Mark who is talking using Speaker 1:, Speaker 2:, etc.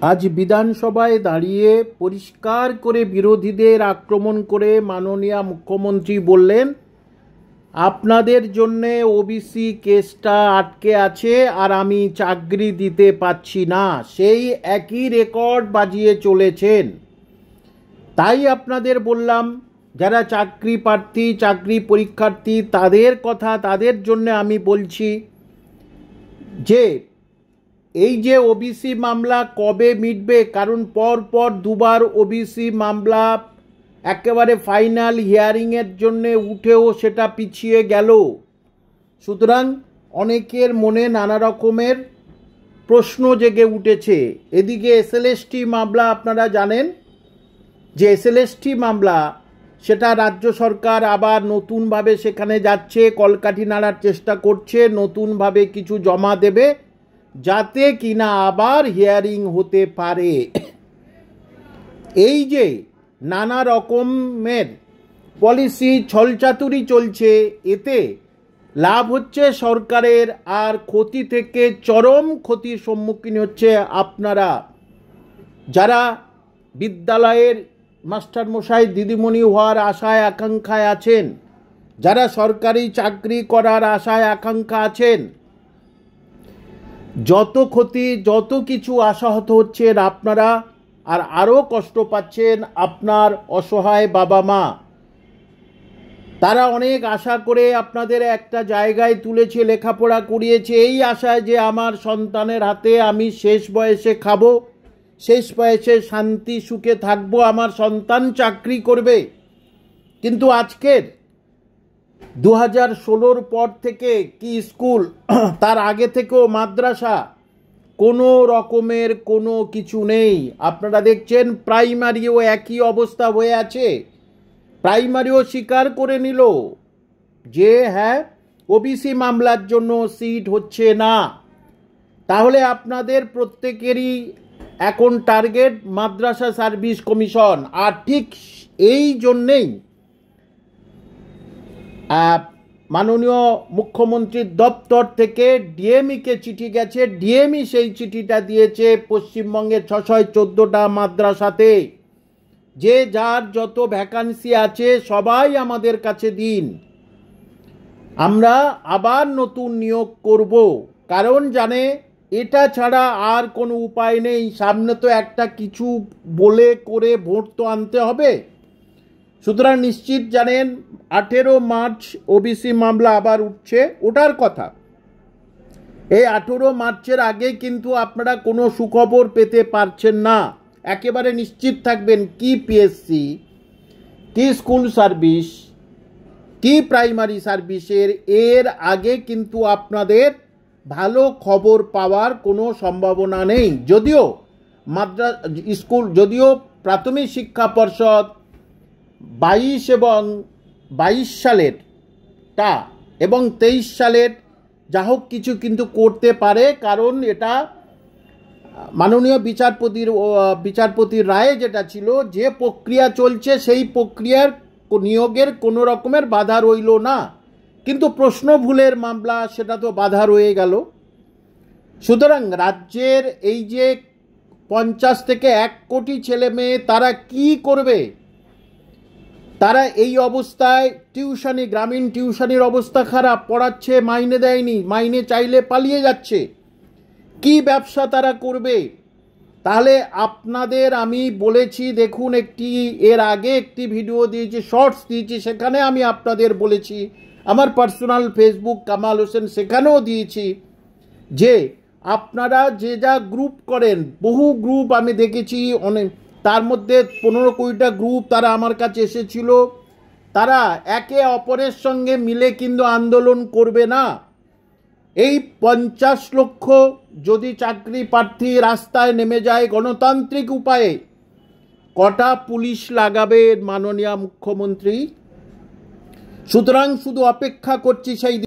Speaker 1: আজ বিধানসভায় দাঁড়িয়ে পরিষ্কার করে বিরোধীদের আক্রমণ করে মাননীয় মুখ্যমন্ত্রী বললেন, আপনাদের জন্যে ওবিসি কেসটা আটকে আছে আর আমি চাকরি দিতে পাচ্ছি না। সেই একই রেকর্ড বাজিয়ে চলেছেন। তাই আপনাদের বললাম, যারা চাকরি প্রার্থী, চাকরি পরীক্ষার্থী, তাদের কথা, তাদের জন্য আমি বলছি যে এই যে ওবিসি মামলা কবে মিটবে, কারণ পর দুবার ওবিসি মামলা একেবারে ফাইনাল হিয়ারিংয়ের জন্যে উঠেও সেটা পিছিয়ে গেল। সুতরাং অনেকের মনে নানা রকমের প্রশ্ন জেগে উঠেছে। এদিকে এসএলএসটি মামলা, আপনারা জানেন যে এসএলএসটি মামলা, সেটা রাজ্য সরকার আবার নতুনভাবে সেখানে যাচ্ছে, কলকাঠি নাড়ার চেষ্টা করছে, নতুনভাবে কিছু জমা দেবে যাতে কিনা আবার হিয়ারিং হতে পারে। এই যে নানা রকমের পলিসি ছলচাতুরি চলছে, এতে লাভ হচ্ছে সরকারের, আর ক্ষতি থেকে চরম ক্ষতির সম্মুখীন হচ্ছে আপনারা, যারা বিদ্যালয়ের মাস্টারমশাই দিদিমণি হওয়ার আশায় আকাঙ্ক্ষায় আছেন, যারা সরকারি চাকরি করার আশায় আকাঙ্ক্ষা আছেন। যত ক্ষতি, যত কিছু আশাহত হচ্ছেন আপনারা, আর আরও কষ্ট পাচ্ছেন আপনার অসহায় বাবা মা। তারা অনেক আশা করে আপনাদের একটা জায়গায় তুলেছে, লেখাপড়া করিয়েছে এই আশায় যে আমার সন্তানের হাতে আমি শেষ বয়সে খাবো, শেষ বয়সে শান্তি সুখে থাকবো, আমার সন্তান চাকরি করবে। কিন্তু আজকের 2016 পর থেকে কি স্কুল, তার আগে থেকেও মাদ্রাসা, কোনো রকমের কোনো কিছু নেই। আপনারা দেখছেন প্রাইমারিও একই অবস্থা হয়ে আছে। প্রাইমারিও স্বীকার করে নিল যে হ্যাঁ, ওবিসি মামলার জন্য সিট হচ্ছে না। তাহলে আপনাদের প্রত্যেকেরই এখন টার্গেট মাদ্রাসা সার্ভিস কমিশন। আর ঠিক এই জন্যেই মাননীয় মুখ্যমন্ত্রীর দপ্তর থেকে ডিএমইকে চিঠি গেছে। ডিএমই সেই চিঠিটা দিয়েছে পশ্চিমবঙ্গের 614টা মাদ্রাসাতে, যে যার যত ভ্যাকান্সি আছে সবাই আমাদের কাছে দিন, আমরা আবার নতুন নিয়োগ করব। কারণ জানে এটা ছাড়া আর কোনো উপায় নেই। সামনে তো একটা কিছু বলে করে ভোট তো আনতে হবে। সুতরাং নিশ্চিত জানেন 18 মার্চ ওবিসি মামলা আবার উঠছে, ওটার কথা। এই 18 মার্চের আগে কিন্তু আপনারা কোনো সুখবর পেতে পারছেন না। একেবারে নিশ্চিত থাকবেন, কি পিএসসি, কি স্কুল সার্ভিস, কি প্রাইমারি সার্ভিসের, এর আগে কিন্তু আপনাদের ভালো খবর পাওয়ার কোনো সম্ভাবনা নেই। যদিও যদিও প্রাথমিক শিক্ষা পর্ষদ 22 এবং 22 সালের টা এবং 23 সালের যা হোক কিছু কিন্তু করতে পারে, কারণ এটা মাননীয় বিচারপতির রায়ে যেটা ছিল, যে প্রক্রিয়া চলছে সেই প্রক্রিয়ার নিয়োগের কোনো রকমের বাধা রইল না। কিন্তু প্রশ্ন ভুলের মামলা, সেটা তো বাধা রয়ে গেল। সুতরাং রাজ্যের এই যে 50 থেকে 1 কোটি ছেলে মেয়ে, তারা কি করবে? তারা এই অবস্থায় টিউশনি, গ্রামীণ টিউশনির অবস্থা খারাপ, পড়াচ্ছে মাইনে দেয়নি, মাইনে চাইলে পালিয়ে যাচ্ছে, কি ব্যবসা তারা করবে? তাহলে আপনাদের আমি বলেছি, দেখুন এর আগে একটি ভিডিও দিয়েছি, শর্টস দিয়েছি, সেখানে আমি আপনাদের বলেছি, আমার পার্সোনাল ফেসবুক কামাল হোসেন, সেখানেও দিয়েছি যে আপনারা যে যা গ্রুপ করেন, বহু গ্রুপ আমি দেখেছি, অনেক, তার মধ্যে 15-20টা গ্রুপ তারা আমার কাছে এসেছিল, তারা একে অপরের সঙ্গে মিলে কিন্তু আন্দোলন করবে না। এই 50 লক্ষ যদি চাকরি প্রার্থী রাস্তায় নেমে যায় গণতান্ত্রিক উপায়ে, কটা পুলিশ লাগাবে মাননীয় মুখ্যমন্ত্রী? সুতরাং শুধু অপেক্ষা করছি সেই